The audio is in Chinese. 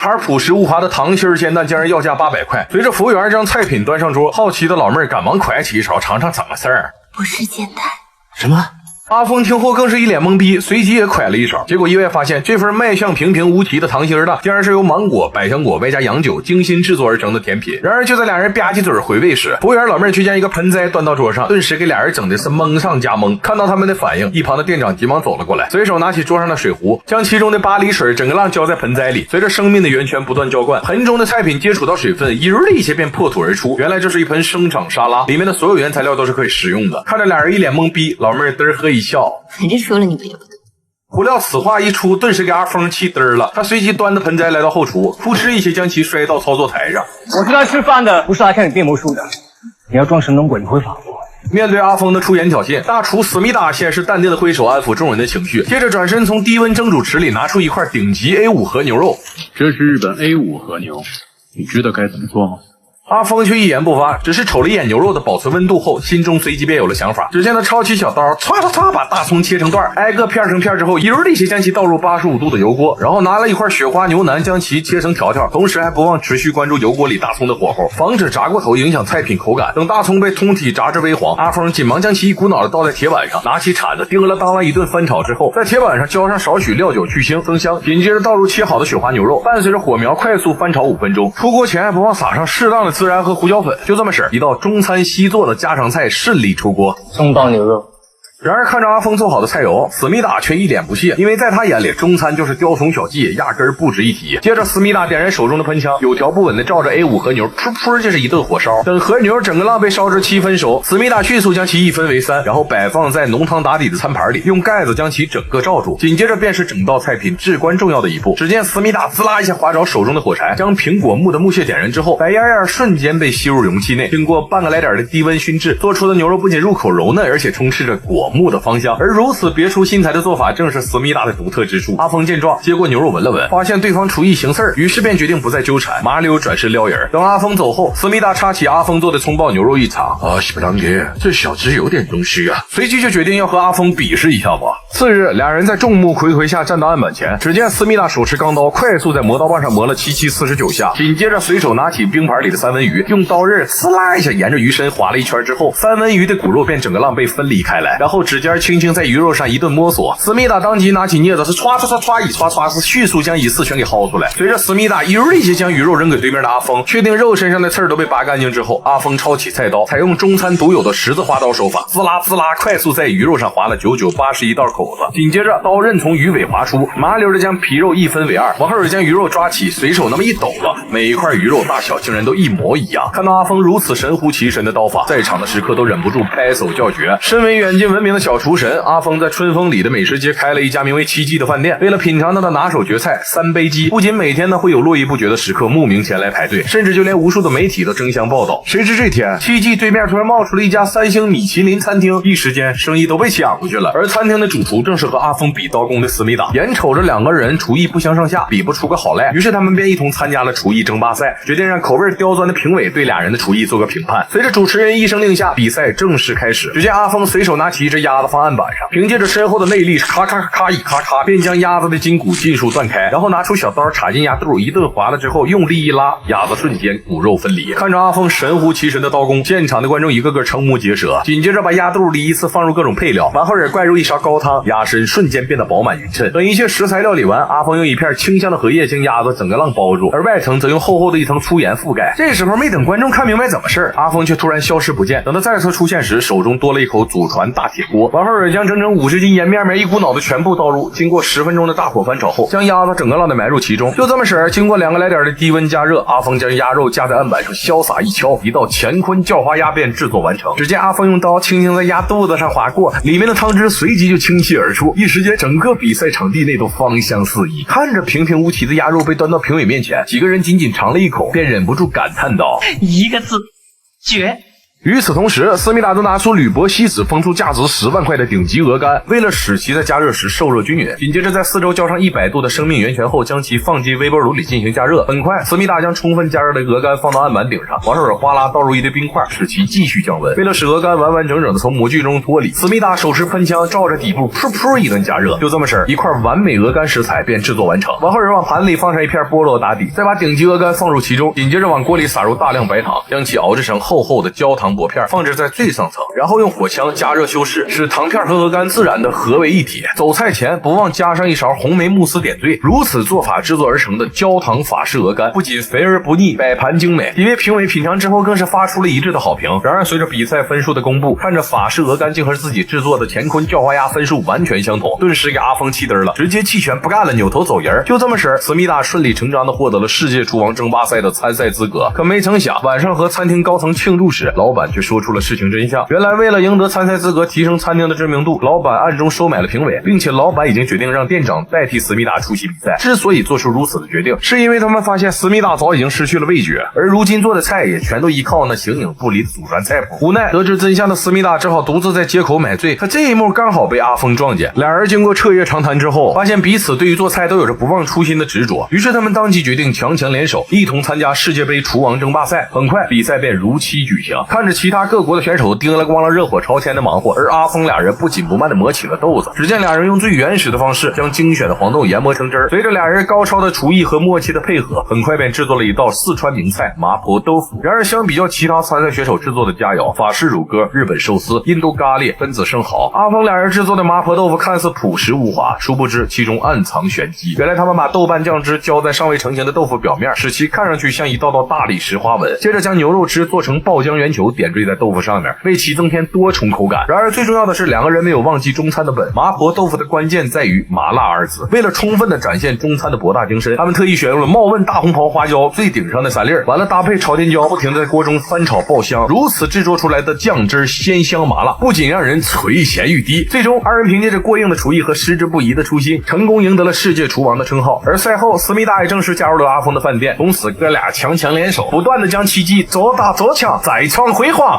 还是朴实无华的糖心煎蛋竟然要价800块。随着服务员将菜品端上桌，好奇的老妹儿赶忙蒯起一勺，尝尝怎么事儿。不是煎蛋。什么？阿峰听后更是一脸懵逼，随即也蒯了一勺，结果意外发现这份卖相平平无奇的糖心呢，竟然是由芒果、百香果外加洋酒精心制作而成的甜品。然而就在俩人吧唧嘴回味时，服务员老妹儿却将一个盆栽端到桌上，顿时给俩人整的是蒙上加蒙。看到他们的反应，一旁的店长急忙走了过来，随手拿起桌上的水壶，将其中的巴黎水整个浪浇在盆栽里，随着生命的源泉不断浇灌，盆中的菜品接触到水分，一的一些便破土而出。原来这是一盆生长沙拉，里面的所有原材料都是可以食用的。看着俩人一脸懵逼，老妹儿嘚呵一笑，反正说了你们也不懂。不料此话一出，顿时给阿峰气嘚了。他随即端着盆栽来到后厨，扑哧一些将其摔到操作台上。我是来吃饭的，不是来看你变魔术的。你要装神弄鬼，你会反驳。面对阿峰的出言挑衅，大厨思密达先是淡定的挥手安抚众人的情绪，接着转身从低温蒸煮池里拿出一块顶级 A5 和牛肉。这是日本 A5 和牛，你知道该怎么做吗？阿峰却一言不发，只是瞅了一眼牛肉的保存温度后，心中随即便有了想法。只见他抄起小刀，唰唰唰把大葱切成段，挨个片成片之后，一的一些将其倒入85度的油锅，然后拿了一块雪花牛腩将其切成条条，同时还不忘持续关注油锅里大葱的火候，防止炸过头影响菜品口感。等大葱被通体炸至微黄，阿峰紧忙将其一股脑的倒在铁板上，拿起铲子叮了当啷一顿翻炒之后，在铁板上浇上少许料酒去腥增香，紧接着倒入切好的雪花牛肉，伴随着火苗快速翻炒5分钟，出锅前还不忘撒上适当的孜然和胡椒粉。就这么式，一道中餐西做的家常菜顺利出锅。葱爆牛肉。然而看着阿峰做好的菜肴，思密达却一脸不屑，因为在他眼里中餐就是雕虫小技，压根儿不值一提。接着思密达点燃手中的喷枪，有条不紊地照着 A5 和牛噗噗就是一顿火烧。等和牛整个浪被烧至7分熟，思密达迅速将其一分为3，然后摆放在浓汤打底的餐盘里，用盖子将其整个罩住。紧接着便是整道菜品至关重要的一步，只见思密达滋啦一下划着手中的火柴，将苹果木的木屑点燃之后，白烟烟瞬间被吸入容器内，经过半个来点的低温熏制，做出的牛肉不仅入口柔嫩，而且充斥着果木的芳香。而如此别出心裁的做法，正是思密达的独特之处。阿峰见状，接过牛肉闻了闻，发现对方厨艺行事儿，于是便决定不再纠缠，麻溜转身撩人。等阿峰走后，思密达插起阿峰做的葱爆牛肉一尝，西不当爹，这小子有点东西啊！随即就决定要和阿峰比试一下吧。次日，俩人在众目睽睽下站到案板前，只见思密达手持钢刀，快速在磨刀棒上磨了7749下，紧接着随手拿起冰盘里的三文鱼，用刀刃呲啦一下沿着鱼身划了一圈之后，三文鱼的骨肉便整个浪被分离开来，然后指尖轻轻在鱼肉上一顿摸索，思密达当即拿起镊子是歘歘歘歘一歘歘，是迅速将一次全给薅出来。随着思密达一些将鱼肉扔给对面的阿峰，确定肉身上的刺儿都被拔干净之后，阿峰抄起菜刀，采用中餐独有的十字花刀手法，滋啦滋啦快速在鱼肉上划了9981道口子，紧接着刀刃从鱼尾划出，麻溜的将皮肉一分为2，往后将鱼肉抓起，随手那么一抖了，每一块鱼肉大小竟然都一模一样。看到阿峰如此神乎其神的刀法，在场的食客都忍不住拍手叫绝。身为远近闻名的小厨神，阿峰在春风里的美食街开了一家名为七记的饭店，为了品尝他的拿手绝菜三杯鸡，不仅每天呢会有络绎不绝的食客慕名前来排队，甚至就连无数的媒体都争相报道。谁知这天七记对面突然冒出了一家3星米其林餐厅，一时间生意都被抢过去了。而餐厅的主厨正是和阿峰比刀工的思密达，眼瞅着两个人厨艺不相上下，比不出个好赖，于是他们便一同参加了厨艺争霸赛，决定让口味刁钻的评委对俩人的厨艺做个评判。随着主持人一声令下，比赛正式开始。只见阿峰随手拿起一只鸭子放案板上，凭借着身后的内力，咔咔咔一咔咔便将鸭子的筋骨尽数断开，然后拿出小刀插进鸭肚，一顿划了之后用力一拉，鸭子瞬间骨肉分离。看着阿峰神乎其神的刀工，现场的观众一个个瞠目结舌。紧接着把鸭肚里依次放入各种配料，完后也灌入一勺高汤，鸭身瞬间变得饱满匀称。等一切食材料理完，阿峰用一片清香的荷叶将鸭子整个浪包住，而外层则用厚厚的一层粗盐覆盖。这时候没等观众看明白怎么事，阿峰却突然消失不见。等他再次出现时，手中多了一口祖传大铁锅，完后也将整整50斤盐面一股脑的全部倒入，经过10分钟的大火翻炒后，将鸭子整个浪的埋入其中。就这么式，经过2个来点的低温加热，阿峰将鸭肉架在案板上潇洒一敲，一道乾坤叫花鸭便制作完成。只见阿峰用刀轻轻在鸭肚子上划过，里面的汤汁随即就倾泻而出，一时间整个比赛场地内都芳香四溢。看着平平无奇的鸭肉被端到评委面前，几个人仅仅尝了一口，便忍不住感叹道：一个字，绝。与此同时，思密达则拿出铝箔锡纸封出价值10万块的顶级鹅肝，为了使其在加热时受热均匀，紧接着在4周浇上100度的生命源泉后，将其放进微波炉里进行加热。很快，思密达将充分加热的鹅肝放到案板顶上，往上哗啦倒入一堆冰块，使其继续降温。为了使鹅肝完完整整的从模具中脱离，思密达手持喷枪照着底部噗噗一顿加热，就这么式，一块完美鹅肝食材便制作完成。往后人往盘里放上一片菠萝打底，再把顶级鹅肝放入其中，紧接着往锅里撒入大量白糖，将其熬制成厚厚的焦糖薄片，放置在最上层，然后用火枪加热修饰，使糖片和鹅肝自然的合为一体。走菜前不忘加上一勺红莓慕斯点缀，如此做法制作而成的焦糖法式鹅肝不仅肥而不腻，摆盘精美，几位评委品尝之后更是发出了一致的好评。然而随着比赛分数的公布，看着法式鹅肝竟和自己制作的乾坤叫花鸭分数完全相同，顿时给阿峰气嘚了，直接弃权不干了，扭头走人。就这么式，思密达顺理成章的获得了世界厨王争霸赛的参赛资格。可没成想，晚上和餐厅高层庆祝时，老板却说出了事情真相。原来为了赢得参赛资格，提升餐厅的知名度，老板暗中收买了评委，并且老板已经决定让店长代替思密达出席比赛。之所以做出如此的决定，是因为他们发现思密达早已经失去了味觉，而如今做的菜也全都依靠那形影不离的祖传菜谱。无奈得知真相的思密达只好独自在街口买醉，可这一幕刚好被阿峰撞见。俩人经过彻夜长谈之后，发现彼此对于做菜都有着不忘初心的执着，于是他们当即决定强强联手，一同参加世界杯厨王争霸赛。很快比赛便如期举行，看着其他各国的选手叮了咣啷热火朝天的忙活，而阿峰俩人不紧不慢的磨起了豆子。只见俩人用最原始的方式将精选的黄豆研磨成汁儿，随着俩人高超的厨艺和默契的配合，很快便制作了一道四川名菜麻婆豆腐。然而相比较其他参赛选手制作的佳肴，法式乳鸽、日本寿司、印度咖喱、分子生蚝，阿峰俩人制作的麻婆豆腐看似朴实无华，殊不知其中暗藏玄机。原来他们把豆瓣酱汁浇在尚未成型的豆腐表面，使其看上去像一道道大理石花纹，接着将牛肉汁做成爆浆圆球点缀在豆腐上面，为其增添多重口感。然而最重要的是，两个人没有忘记中餐的本，麻婆豆腐的关键在于麻辣二字。为了充分的展现中餐的博大精深，他们特意选用了冒问大红袍花椒最顶上的3粒，完了搭配炒天椒，不停地在锅中翻炒爆香，如此制作出来的酱汁鲜香麻辣，不仅让人垂涎欲滴。最终二人凭借着过硬的厨艺和矢志不移的初心，成功赢得了世界厨王的称号。而赛后思密达也正式加入了阿峰的饭店，从此哥俩强强联手，不断的将奇迹左打左抢，再创辉煌。